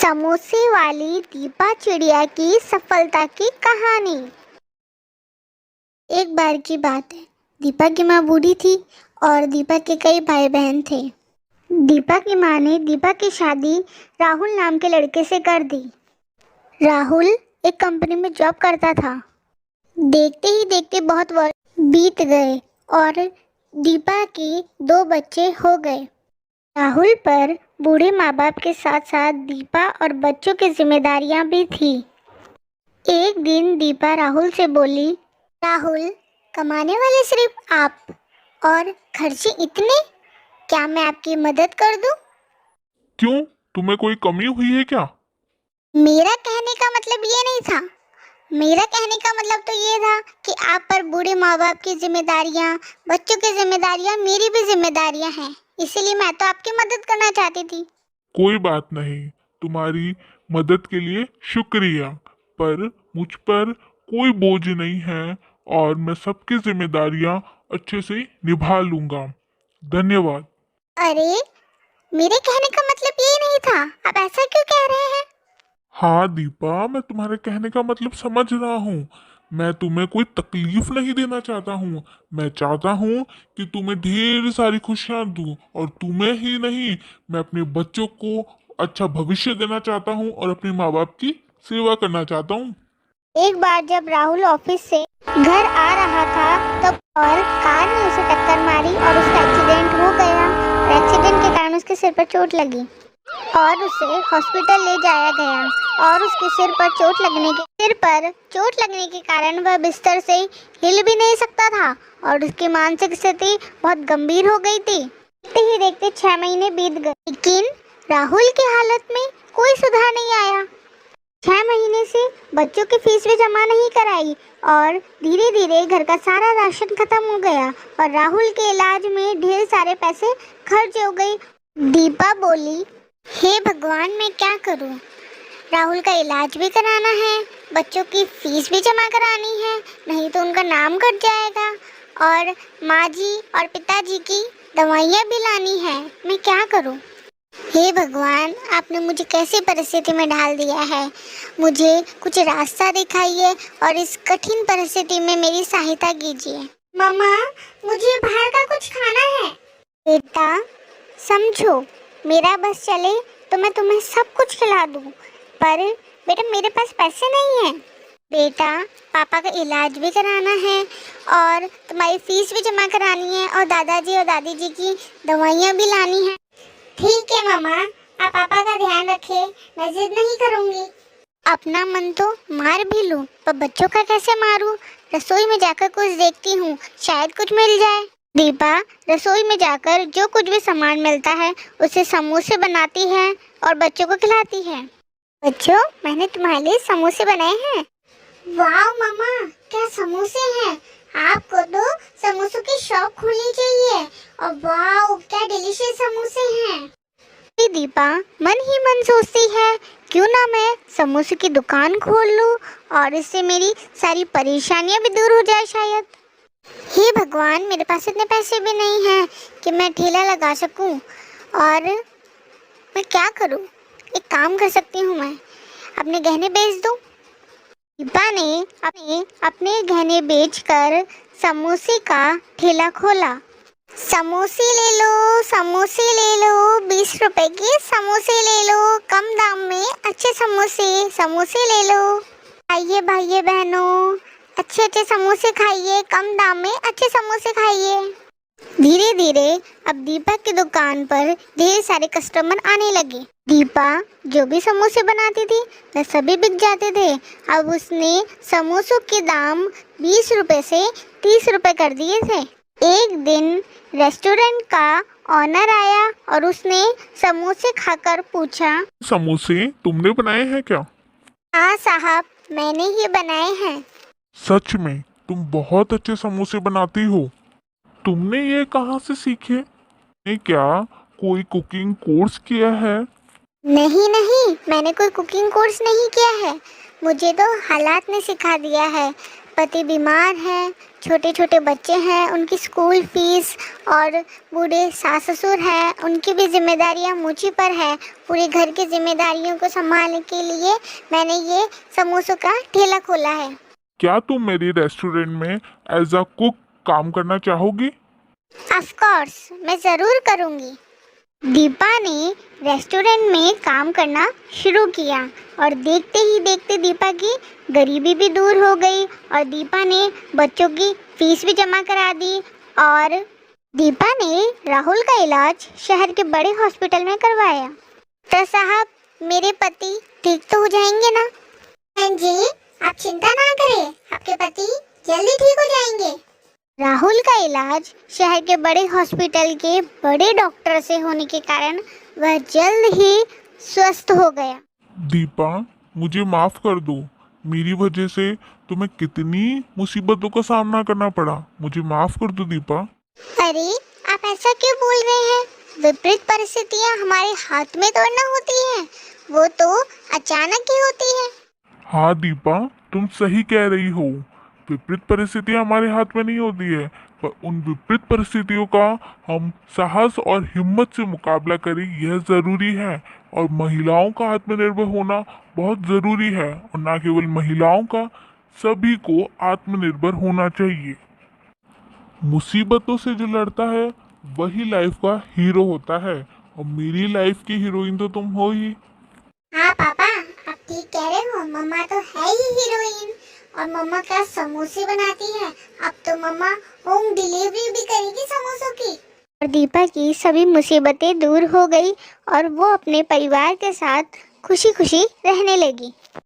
समोसे वाली दीपा चिड़िया की सफलता की कहानी। एक बार की बात है। दीपा की माँ बूढ़ी थी और दीपा के कई भाई बहन थे। दीपा की माँ ने दीपा की शादी राहुल नाम के लड़के से कर दी। राहुल एक कंपनी में जॉब करता था। देखते ही देखते बहुत वर्ष बीत गए और दीपा के 2 बच्चे हो गए। राहुल पर बूढ़े माँ बाप के साथ साथ दीपा और बच्चों की जिम्मेदारियां भी थी। एक दिन दीपा राहुल से बोली, राहुल, कमाने वाले सिर्फ आप और खर्चे इतने, क्या मैं आपकी मदद कर दूं? क्यों, तुम्हें कोई कमी हुई है क्या? मेरा कहने का मतलब ये नहीं था। मेरा कहने का मतलब तो ये था कि आप पर बूढ़े माँ बाप की जिम्मेदारियां, बच्चों की जिम्मेदारियां, मेरी भी जिम्मेदारियां हैं। इसीलिए मैं तो आपकी मदद करना चाहती थी। कोई बात नहीं, तुम्हारी मदद के लिए शुक्रिया, पर मुझ पर कोई बोझ नहीं है और मैं सबकी जिम्मेदारियां अच्छे से निभा लूंगा। धन्यवाद। अरे, मेरे कहने का मतलब ये नहीं था। आप ऐसा क्यों कह रहे हैं? हाँ दीपा, मैं तुम्हारे कहने का मतलब समझ रहा हूँ। मैं तुम्हें कोई तकलीफ नहीं देना चाहता हूँ। मैं चाहता हूँ कि तुम्हें ढेर सारी खुशियाँ दूँ, और तुम्हें ही नहीं, मैं अपने बच्चों को अच्छा भविष्य देना चाहता हूँ और अपने माँ बाप की सेवा करना चाहता हूँ। एक बार जब राहुल ऑफिस से घर आ रहा था तब और कार ने उसे टक्कर मारी और उसका एक्सीडेंट हो गया। और एक्सीडेंट के कारण उसके सिर पर चोट लगी और उसे हॉस्पिटल ले जाया गया। और उसके सिर पर चोट लगने के कारण वह बिस्तर से हिल भी नहीं सकता था और उसकी मानसिक स्थिति बहुत गंभीर हो गई थी। देखते ही देखते 6 महीने बीत गए, लेकिन राहुल की हालत में कोई सुधार नहीं आया। 6 महीने से बच्चों की फीस भी जमा नहीं कराई और धीरे धीरे घर का सारा राशन खत्म हो गया और राहुल के इलाज में ढेर सारे पैसे खर्च हो गए। दीपा बोली, हे भगवान, मैं क्या करूं? राहुल का इलाज भी कराना है, बच्चों की फीस भी जमा करानी है, नहीं तो उनका नाम कट जाएगा, और माँ जी और पिताजी की दवाइयाँ भी लानी है। मैं क्या करूं? हे भगवान, आपने मुझे कैसी परिस्थिति में डाल दिया है। मुझे कुछ रास्ता दिखाइए और इस कठिन परिस्थिति में मेरी सहायता कीजिए। मम्मा, मुझे बाहर का कुछ खाना है। बेटा, समझो, मेरा बस चले तो मैं तुम्हें सब कुछ खिला दूँ, पर बेटा मेरे पास पैसे नहीं हैं। बेटा, पापा का इलाज भी कराना है और तुम्हारी फीस भी जमा करानी है और दादाजी और दादी जी की दवाइयाँ भी लानी है। ठीक है मामा, आप पापा का ध्यान रखें, मैं जिद नहीं करूँगी। अपना मन तो मार भी लूँ, पर बच्चों का कैसे मारूँ? रसोई में जाकर कुछ देखती हूँ, शायद कुछ मिल जाए। दीपा रसोई में जाकर जो कुछ भी सामान मिलता है उसे समोसे बनाती है और बच्चों को खिलाती है। बच्चों, मैंने तुम्हारे लिए समोसे बनाए हैं। वाह मामा, क्या समोसे हैं! आपको तो समोसों की शॉप खोलनी चाहिए। और वाह, क्या डिलीशियस समोसे हैं! दीपा मन ही मन सोचती है, क्यों ना मैं समोसे की दुकान खोल लूं और इससे मेरी सारी परेशानियां भी दूर हो जाए शायद। हे भगवान, मेरे पास इतने पैसे भी नहीं हैं कि मैं ठेला लगा सकूं, और मैं क्या करूं? एक काम कर सकती हूं, मैं अपने गहने बेच दूं। दीपा ने अपने गहने बेचकर समोसे का ठेला खोला। समोसे ले लो, समोसे ले लो, 20 रुपए के समोसे ले लो, कम दाम में अच्छे समोसे, समोसे ले लो। आइए भाइयों बहनों, अच्छे अच्छे समोसे खाइए, कम दाम में अच्छे समोसे खाइए। धीरे धीरे अब दीपा की दुकान पर ढेर सारे कस्टमर आने लगे। दीपा जो भी समोसे बनाती थी वह सभी बिक जाते थे। अब उसने समोसों के दाम 20 रुपए से 30 रुपए कर दिए थे। एक दिन रेस्टोरेंट का ऑनर आया और उसने समोसे खाकर पूछा, समोसे तुमने बनाए हैं क्या? हाँ साहब, मैंने ही बनाए हैं। सच में तुम बहुत अच्छे समोसे बनाती हो। तुमने ये कहाँ से सीखे? ने क्या कोई कुकिंग कोर्स किया है? नहीं नहीं, मैंने कोई कुकिंग कोर्स नहीं किया है। मुझे तो हालात ने सिखा दिया है। पति बीमार है, छोटे छोटे बच्चे हैं, उनकी स्कूल फीस और बूढ़े सास ससुर हैं, उनकी भी जिम्मेदारियां मुझी पर है। पूरे घर की जिम्मेदारियों को संभालने के लिए मैंने ये समोसों का ठेला खोला है। क्या तुम मेरी रेस्टोरेंट में एज अ कुक काम करना चाहोगी? ऑफ कोर्स, मैं ज़रूर करूँगी। दीपा ने रेस्टोरेंट में काम करना शुरू किया और देखते ही देखते दीपा की गरीबी भी दूर हो गई और दीपा ने बच्चों की फीस भी जमा करा दी और दीपा ने राहुल का इलाज शहर के बड़े हॉस्पिटल में करवाया। तो साहब, मेरे पति ठीक तो हो जाएंगे ना? हाँ जी, आप चिंता ना करें, आपके पति जल्दी ठीक हो जाएंगे। राहुल का इलाज शहर के बड़े हॉस्पिटल के बड़े डॉक्टर से होने के कारण वह जल्द ही स्वस्थ हो गया। दीपा, मुझे माफ कर दो। मेरी वजह से तुम्हें कितनी मुसीबतों का सामना करना पड़ा। मुझे माफ कर दो दीपा। अरे, आप ऐसा क्यों बोल रहे हैं? विपरीत परिस्थितियां हमारे हाथ में तो ना होती हैं, वो तो अचानक ही होती है। हाँ दीपा, तुम सही कह रही हो। विपरीत परिस्थितियां हमारे हाथ में नहीं होती है, पर उन विपरीत परिस्थितियों का हम साहस और हिम्मत से मुकाबला करें, यह ज़रूरी है। और महिलाओं का आत्मनिर्भर होना बहुत ज़रूरी है, और ना केवल महिलाओं का, सभी को आत्मनिर्भर होना चाहिए। मुसीबतों से जो लड़ता है वही लाइफ का हीरो होता है, और मेरी लाइफ की हीरोइन तो तुम हो ही। हाँ पापा, आप ठीक कह रहे हो। मम्मा तो है ही हीरोइन और मम्मा क्या समोसे बनाती है। अब तो मम्मा होम डिलीवरी भी करेगी समोसों की। और दीपा की सभी मुसीबतें दूर हो गई और वो अपने परिवार के साथ खुशी खुशी रहने लगी।